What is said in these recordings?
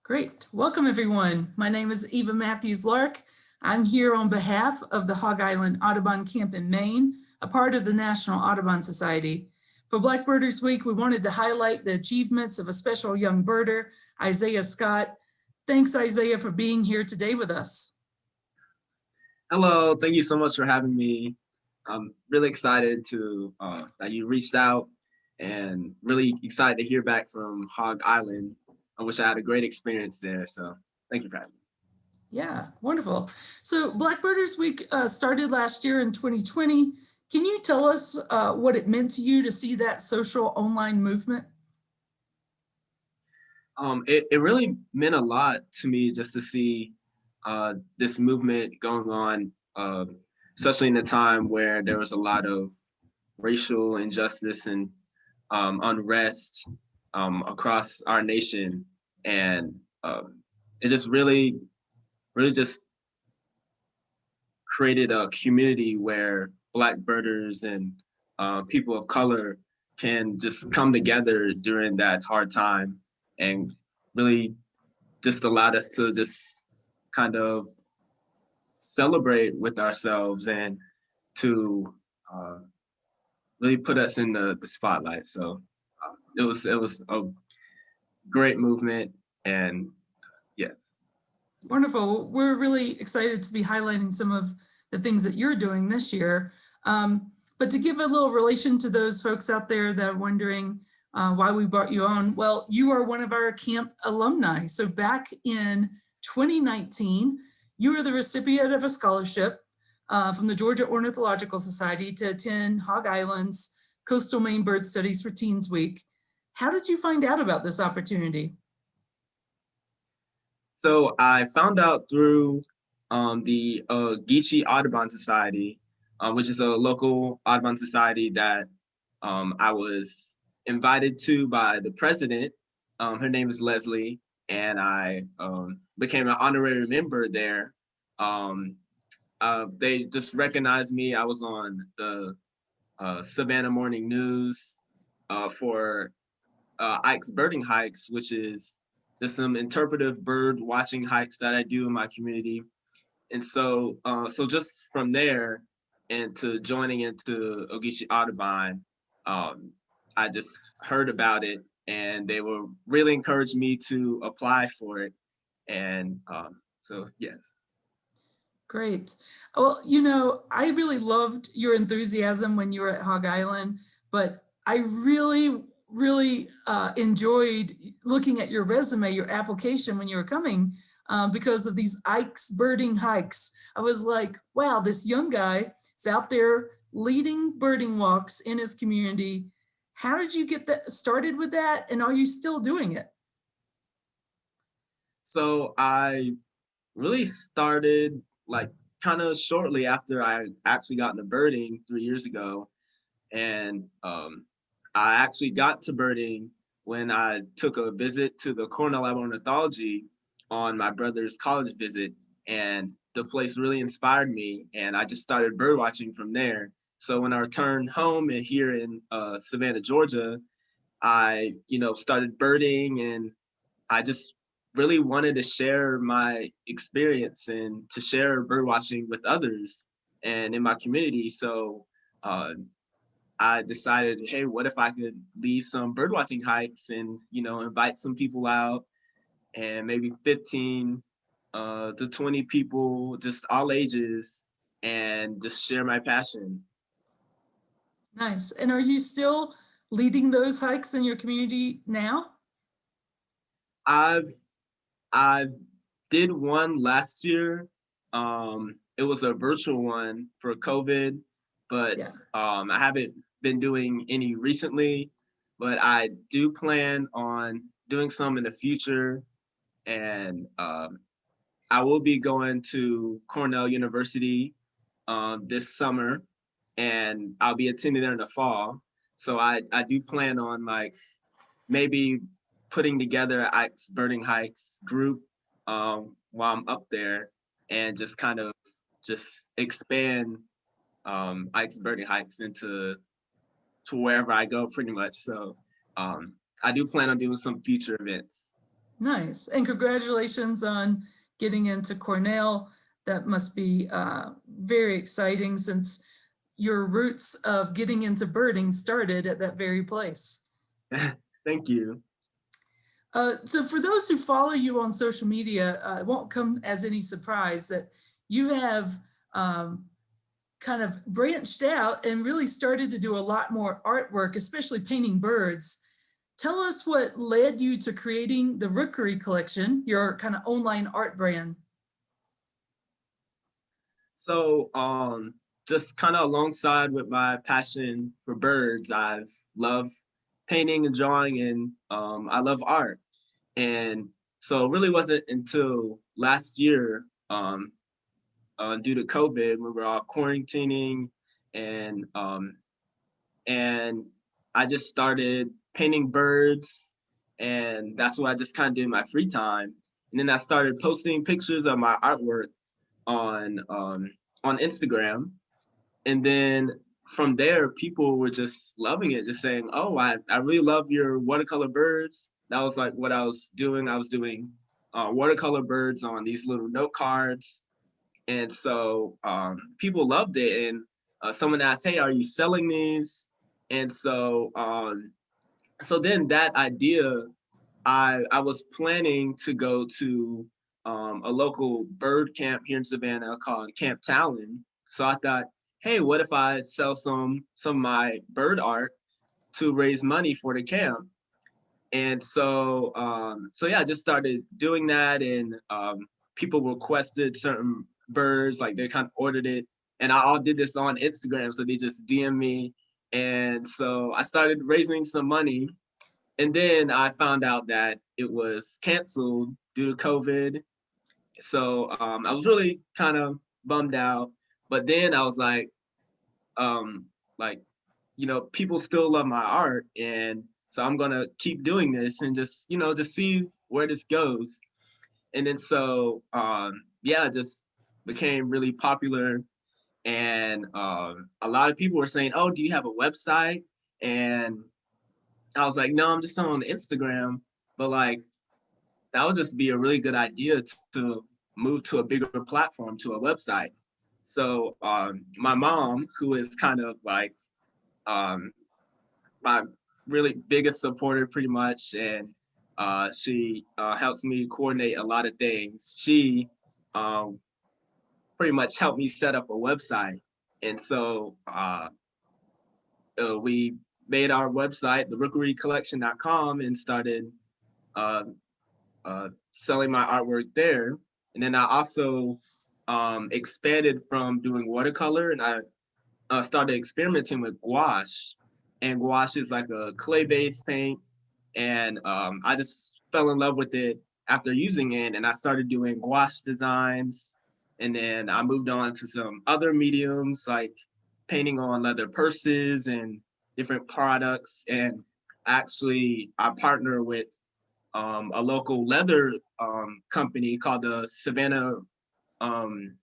Great. Welcome, everyone. My name is Eva Matthews-Lark. I'm here on behalf of the Hog Island Audubon Camp in Maine, a part of the National Audubon Society. For Blackbirders Week, we wanted to highlight the achievements of a special young birder, Isaiah Scott. Thanks, Isaiah, for being here today with us. Hello, thank you so much for having me. I'm really excited that you reached out and really excited to hear back from Hog Island. I wish I had a great experience there, so thank you for having me. Yeah, wonderful. So Blackbirders Week started last year in 2020. Can you tell us what it meant to you to see that social online movement? It really meant a lot to me just to see this movement going on, especially in a time where there was a lot of racial injustice and unrest across our nation. And it just really just created a community where Black birders and people of color can just come together during that hard time, and really just allowed us to just kind of celebrate with ourselves and to really put us in the spotlight. So it was a great movement, and yes. Wonderful. We're really excited to be highlighting some of the things that you're doing this year. But to give a little relation to those folks out there that are wondering why we brought you on, well, you are one of our camp alumni. So back in 2019, you were the recipient of a scholarship from the Georgia Ornithological Society to attend Hog Island's Coastal Maine Bird Studies for Teens Week. How did you find out about this opportunity? So I found out through the Geechee Audubon Society, which is a local Audubon society that I was invited to by the president. Her name is Leslie, and I became an honorary member there. They just recognized me. I was on the Savannah Morning News for Ikes birding hikes, which is just some interpretive bird watching hikes that I do in my community. And so just from there and to joining into Ogeechee Audubon, I just heard about it, and they were really encouraged me to apply for it. And so yes. Great. Well, you know, I really loved your enthusiasm when you were at Hog Island, but I really enjoyed looking at your resume, your application when you were coming because of these Ikes birding hikes. I was like, wow, this young guy is out there leading birding walks in his community. How did you get that started with that? And are you still doing it? So I really started like kind of shortly after I actually got into birding 3 years ago. And I actually got to birding when I took a visit to the Cornell Lab of Ornithology on my brother's college visit. And the place really inspired me, and I just started bird watching from there. So when I returned home and here in Savannah, Georgia, I, started birding, and I just really wanted to share my experience and to share bird watching with others and in my community. So I decided, hey, what if I could lead some bird watching hikes and, invite some people out, and maybe 15 to 20 people, just all ages, and just share my passion. Nice. And are you still leading those hikes in your community now? I've I did one last year. It was a virtual one for COVID, but Yeah. I haven't been doing any recently. But I do plan on doing some in the future, and I will be going to Cornell University this summer, and I'll be attending there in the fall. So I do plan on like maybe putting together a Ikes birding hikes group while I'm up there, and just kind of just expand Ikes birding hikes to wherever I go pretty much. So I do plan on doing some future events. Nice. And congratulations on getting into Cornell. That must be very exciting since your roots of getting into birding started at that very place. Thank you. So for those who follow you on social media, it won't come as any surprise that you have kind of branched out and really started to do a lot more artwork, especially painting birds. Tell us what led you to creating the Rookery Collection, your kind of online art brand. So just kind of alongside with my passion for birds, I've loved painting and drawing, and I love art. And so it really wasn't until last year, due to COVID, we were all quarantining, and and I just started painting birds, and that's what I just kind of did in my free time. And then I started posting pictures of my artwork on Instagram, and then from there, people were just loving it, just saying, "Oh, I really love your watercolor birds." That was like what I was doing. I was doing watercolor birds on these little note cards, and so people loved it. And someone asked, "Hey, are you selling these?" And so then that idea, I was planning to go to a local bird camp here in Savannah called Camp Talon. So I thought, hey, what if I sell some of my bird art to raise money for the camp? And so yeah, I just started doing that, and people requested certain birds, like they kind of ordered it, and I all did this on Instagram, so they just DM me, and so I started raising some money, and then I found out that it was canceled due to COVID. So I was really kind of bummed out. But then I was um, like, people still love my art, and so I'm gonna keep doing this and just see where this goes. And then so yeah, it just became really popular, and a lot of people were saying, "Oh, do you have a website?" And I was like, "No, I'm just on Instagram." But like, that would just be a really good idea to move to a bigger platform, to a website. So my mom, who is kind of like um, my really biggest supporter, pretty much, and she helps me coordinate a lot of things. She um, pretty much helped me set up a website, and so we made our website, the rookerycollection.com, and started uh, selling my artwork there. And then I also expanded from doing watercolor, and I started experimenting with gouache. And gouache is like a clay-based paint, and I just fell in love with it after using it, and I started doing gouache designs. And then I moved on to some other mediums like painting on leather purses and different products. And actually, I partner with a local leather company called the um,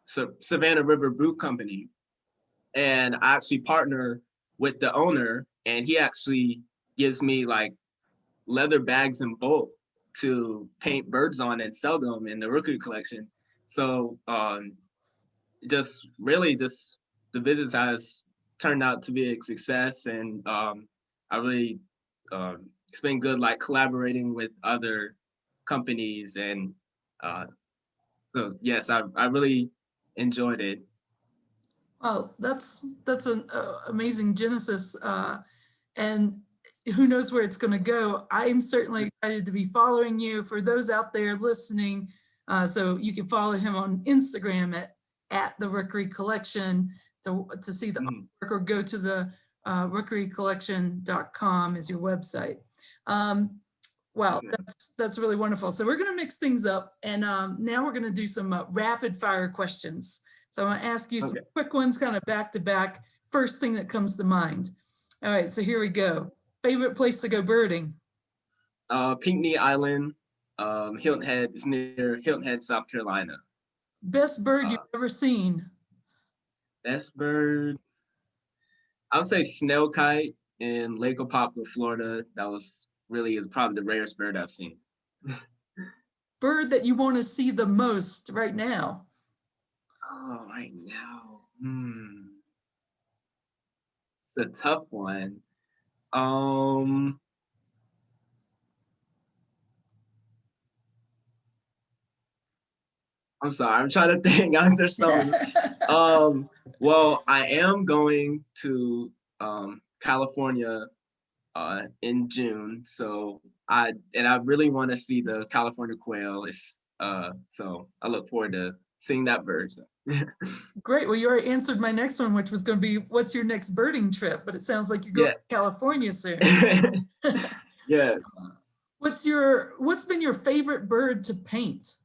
Savannah River Boot Company, and I actually partner with the owner, and he actually gives me like leather bags in bulk to paint birds on and sell them in the Rookery Collection. So just really just the business has turned out to be a success, and I really it's been good like collaborating with other companies, and uh, so yes, I really enjoyed it. Well, that's an amazing genesis, and who knows where it's going to go. I'm certainly excited to be following you. For those out there listening, so you can follow him on Instagram at the Rookery Collection to see the artwork, or go to the rookerycollection.com is your website. Wow, that's really wonderful. So we're going to mix things up, and now we're going to do some rapid fire questions. So I'm going to ask you some quick ones, kind of back to back. First thing that comes to mind. All right, so here we go. Favorite place to go birding? Pinckney Island, Hilton Head is near Hilton Head, South Carolina. Best bird you've ever seen? Best bird, I would say snail in Lake Apopka, Florida. That was really probably the rarest bird I've seen. bird that you want to see the most right now? Oh, right now. It's a tough one. Um, I'm sorry, I'm trying to think. There's so many. Well, I am going to California in June, so I really want to see the California quail. So I look forward to seeing that bird. So. Great. Well, you already answered my next one, which was going to be, what's your next birding trip? But it sounds like you're going Yeah. to California soon. Yes. What's been your favorite bird to paint?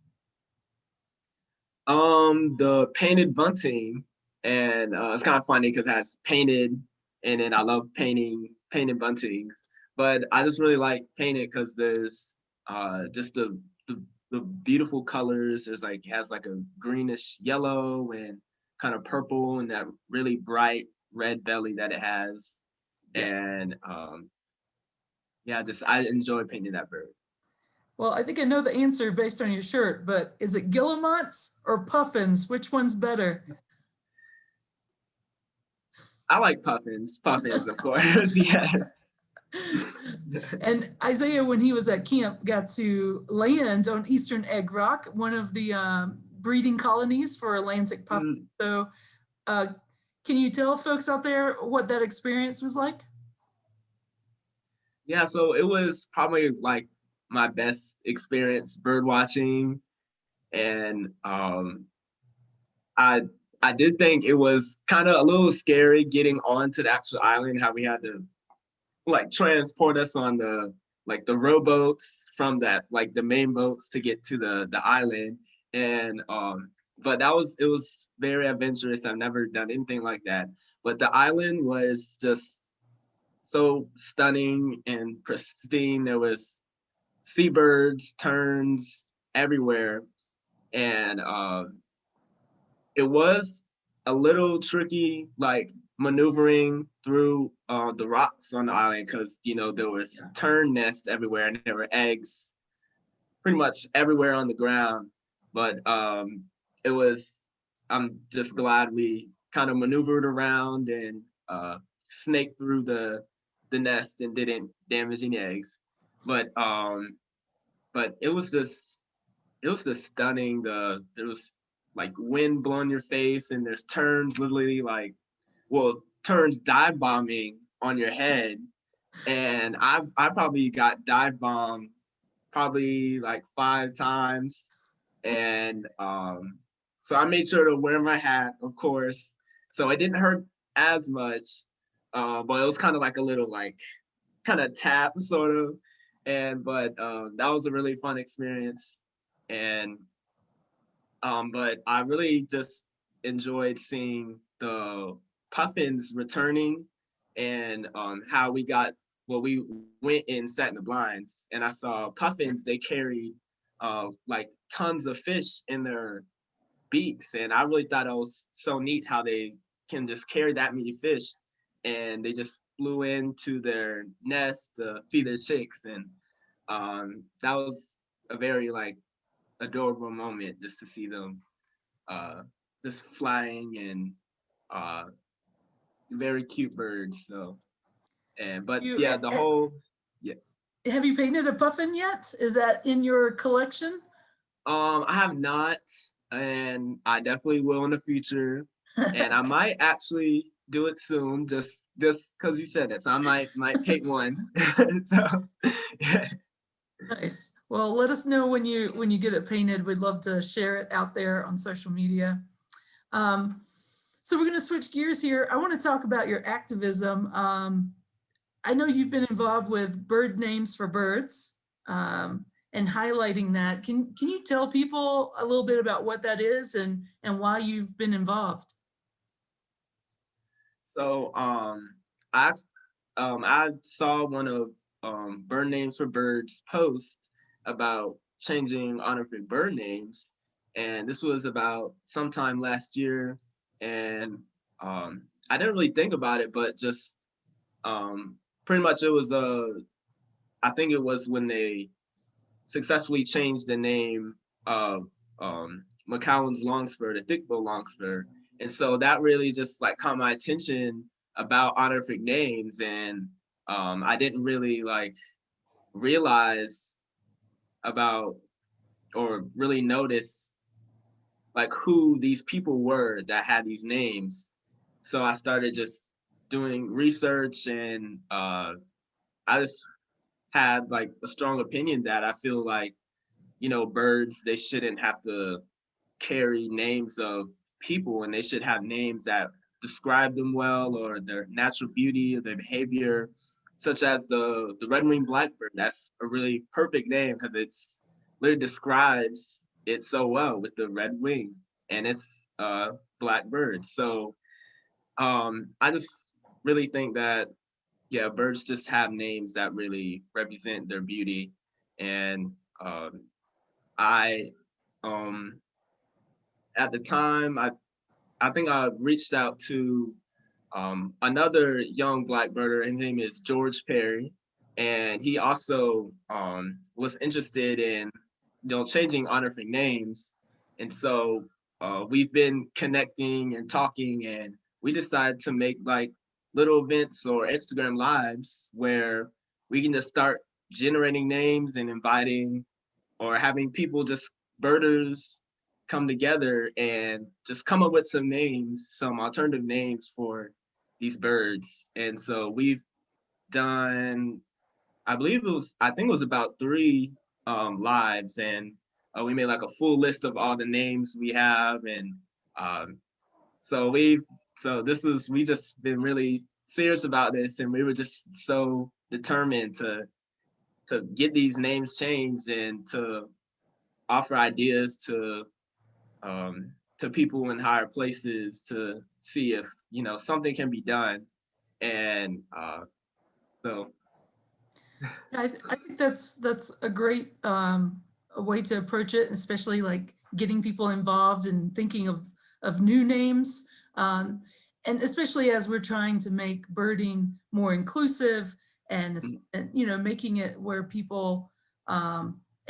The painted bunting, and it's kind of funny because it has painted, and then I love painted buntings. But I just really like painted because there's just the beautiful colors. There's like it has like a greenish yellow and kind of purple and that really bright red belly that it has. And yeah, just I enjoy painting that bird. Well, I think I know the answer based on your shirt, but is it Guillemots or Puffins? Which one's better? I like puffins, of course. Yes. And Isaiah, when he was at camp, got to land on Eastern Egg Rock, one of the breeding colonies for Atlantic puffins. So can you tell folks out there what that experience was like? Yeah, so it was probably like my best experience bird watching, and I I did think it was kind of a little scary getting onto the actual island, how we had to like transport us on the rowboats from that like the main boats to get to the island, and but it was very adventurous. I've never done anything like that, but the island was just so stunning and pristine. There was seabirds, terns everywhere, and it was a little tricky, like maneuvering through the rocks on the island because there was tern nests everywhere and there were eggs pretty much everywhere on the ground. But it was. I'm just glad we kind of maneuvered around and snaked through the nest and didn't damage any eggs. But it was just stunning. There was like wind blowing your face, and there's terns literally terns dive bombing on your head. And I probably got dive bombed probably like 5 times, and so I made sure to wear my hat, of course, so it didn't hurt as much, but it was kind of like a little like kind of tap sort of, and but that was a really fun experience, and but I really just enjoyed seeing the puffins returning, and how we went and sat in the blinds, and I saw puffins. They carried like tons of fish in their beaks, and I really thought it was so neat how they can just carry that many fish, and they just flew into their nest to feed their chicks, and that was a very like adorable moment just to see them uh, just flying, and uh, very cute birds. So, but You yeah, the whole yeah. have you painted a puffin yet? Is that in your collection? I have not, and I definitely will in the future, and I might actually do it soon, just because you said it. So I might pick one. So, yeah. Nice. Well, let us know when you get it painted. We'd love to share it out there on social media. So we're going to switch gears here. I want to talk about your activism. I know you've been involved with Bird Names for Birds, and highlighting that. Can you tell people a little bit about what that is and why you've been involved? So I saw one of Bird Names for Birds post about changing honorific bird names, and this was about sometime last year, and I didn't really think about it, but just pretty much it was I think it was when they successfully changed the name of McCowan's longspur to thickbill longspur. And so that really just like caught my attention about honorific names. And I didn't really like realize about or really notice like who these people were that had these names. So I started just doing research, and I just had like a strong opinion that I feel like, birds, they shouldn't have to carry names of people, and they should have names that describe them well, or their natural beauty or their behavior, such as the red-winged blackbird. That's a really perfect name because it's literally describes it so well with the red wing, and it's a blackbird. So I just really think that, yeah, birds just have names that really represent their beauty. And I um at the time, I think I reached out to another young blackbirder. His name is George Perry, and he also was interested in changing honorific names. And so we've been connecting and talking, and we decided to make like little events or Instagram lives where we can just start generating names and inviting or having people, just birders, come together and just come up with some names, some alternative names for these birds. And so we've done, I think it was about 3 lives, and we made like a full list of all the names we have. And um, so we just been really serious about this, and we were just so determined to get these names changed and to offer ideas to people in higher places to see if something can be done. And so Yeah, I think that's a great a way to approach it, especially like getting people involved and thinking of new names, and especially as we're trying to make birding more inclusive and making it where people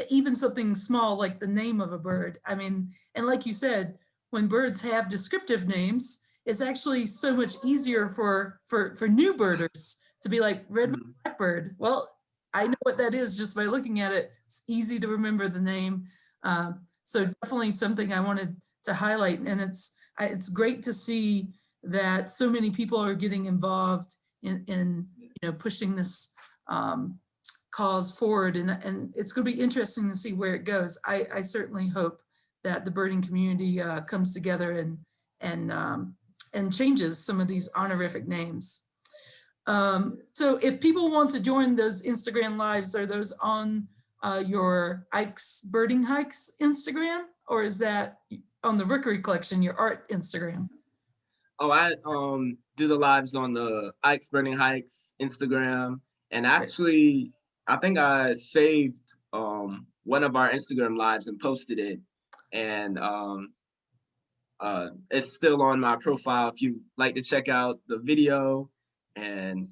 even something small like the name of a bird. I mean, and like you said, when birds have descriptive names, it's actually so much easier for new birders to be like red blackbird. Well, I know what that is just by looking at it. It's easy to remember the name. So definitely something I wanted to highlight. And it's great to see that so many people are getting involved in pushing this cause forward. And it's going to be interesting to see where it goes. I certainly hope that the birding community comes together and changes some of these honorific names. So if people want to join those Instagram lives, are those on your Ikes Birding Hikes Instagram, or is that on the Rookery Collection, your art Instagram? Oh, I do the lives on the Ikes Birding Hikes Instagram, and actually I think I saved one of our Instagram lives and posted it, and it's still on my profile if you like to check out the video. And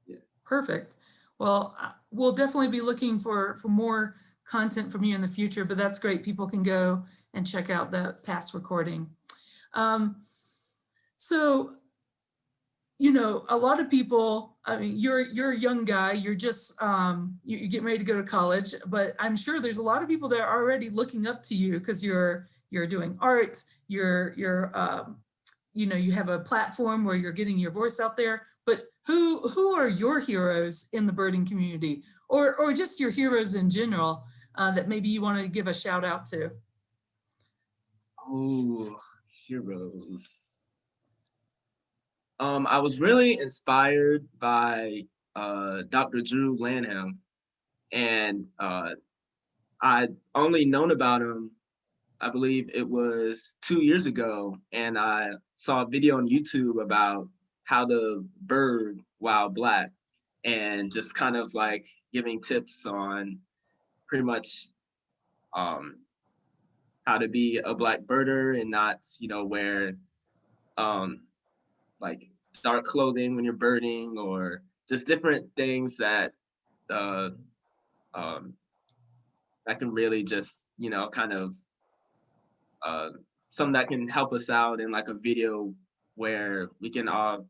yeah. Perfect. Well, we'll definitely be looking for more content from you in the future, but that's great. People can go and check out the past recording. So, a lot of people, I mean, you're a young guy, you're just, you're getting ready to go to college, but I'm sure there's a lot of people that are already looking up to you because you're doing art, you're you have a platform where you're getting your voice out there. But who are your heroes in the birding community, or just your heroes in general, that maybe you want to give a shout out to? Oh, heroes. I was really inspired by Dr. Drew Lanham, and I'd only known about him, I believe it was 2 years ago, and I saw a video on YouTube about how to bird while black, and just kind of like giving tips on pretty much um, how to be a black birder and not, wear um, like dark clothing when you're birding, or just different things that uh, um, that can really just, kind of uh, something that can help us out in like a video where we can all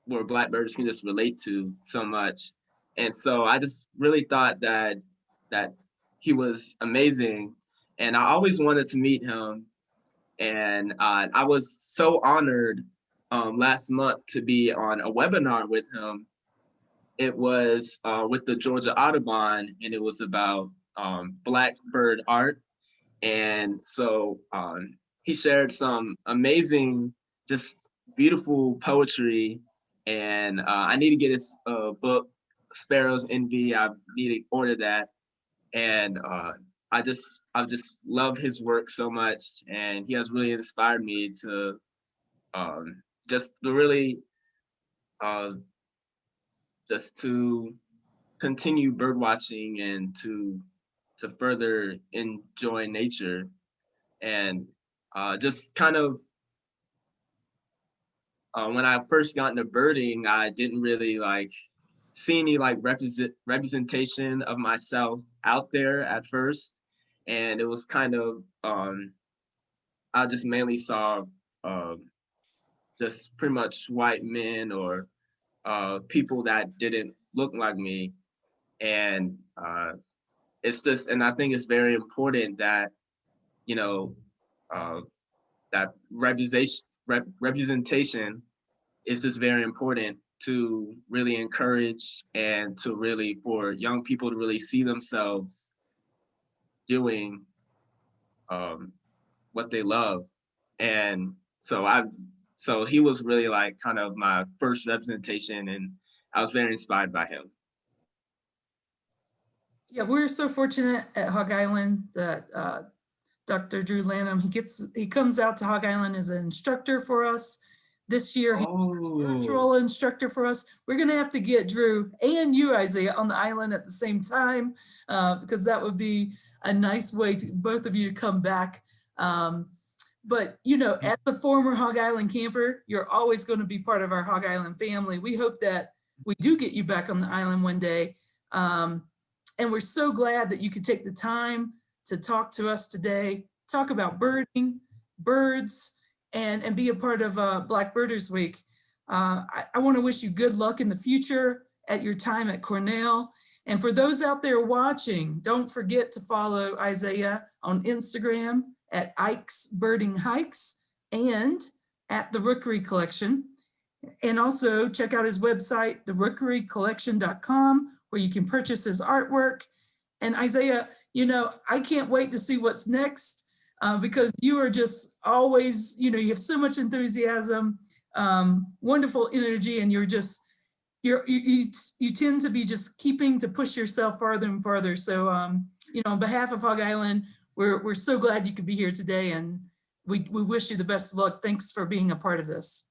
where Blackbirds can just relate to so much. And so I just really thought that he was amazing, and I always wanted to meet him. And I was so honored last month to be on a webinar with him. It was with the Georgia Audubon, and it was about Blackbird art. And so he shared some amazing, just beautiful poetry. And I need to get his book, Sparrow's Envy. I need to order that. And I just love his work so much. And he has really inspired me to just to really uh, just to continue bird watching and to further enjoy nature. And just kind of when I first got into birding, I didn't really like see any like representation of myself out there at first. And it was kind of I just mainly saw just pretty much white men or people that didn't look like me. And it's just, and I think it's very important that, you know, uh, that representation is just very important to really encourage and to really for young people to really see themselves doing what they love. And so he was really like kind of my first representation, and I was very inspired by him. Yeah, we're so fortunate at Hog Island that Dr. Drew Lanham, he comes out to Hog Island as an instructor for us. This year, he's a virtual instructor for us. We're gonna have to get Drew and you, Isaiah, on the island at the same time because that would be a nice way to both of you to come back. But as a former Hog Island camper, you're always going to be part of our Hog Island family. We hope that we do get you back on the island one day. And we're so glad that you could take the time to talk to us today, talk about birding, birds, and be a part of Blackbirders Week. I want to wish you good luck in the future at your time at Cornell. And for those out there watching, don't forget to follow Isaiah on Instagram at Ikes Birding Hikes and at the Rookery Collection. And also check out his website, therookerycollection.com, where you can purchase his artwork. And Isaiah, I can't wait to see what's next because you are just always, you have so much enthusiasm, wonderful energy, and you tend to be just keeping to push yourself farther and farther. So, on behalf of Hog Island, we're so glad you could be here today, and we wish you the best of luck. Thanks for being a part of this.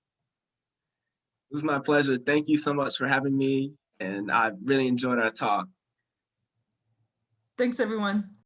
It was my pleasure. Thank you so much for having me, and I really enjoyed our talk. Thanks, everyone.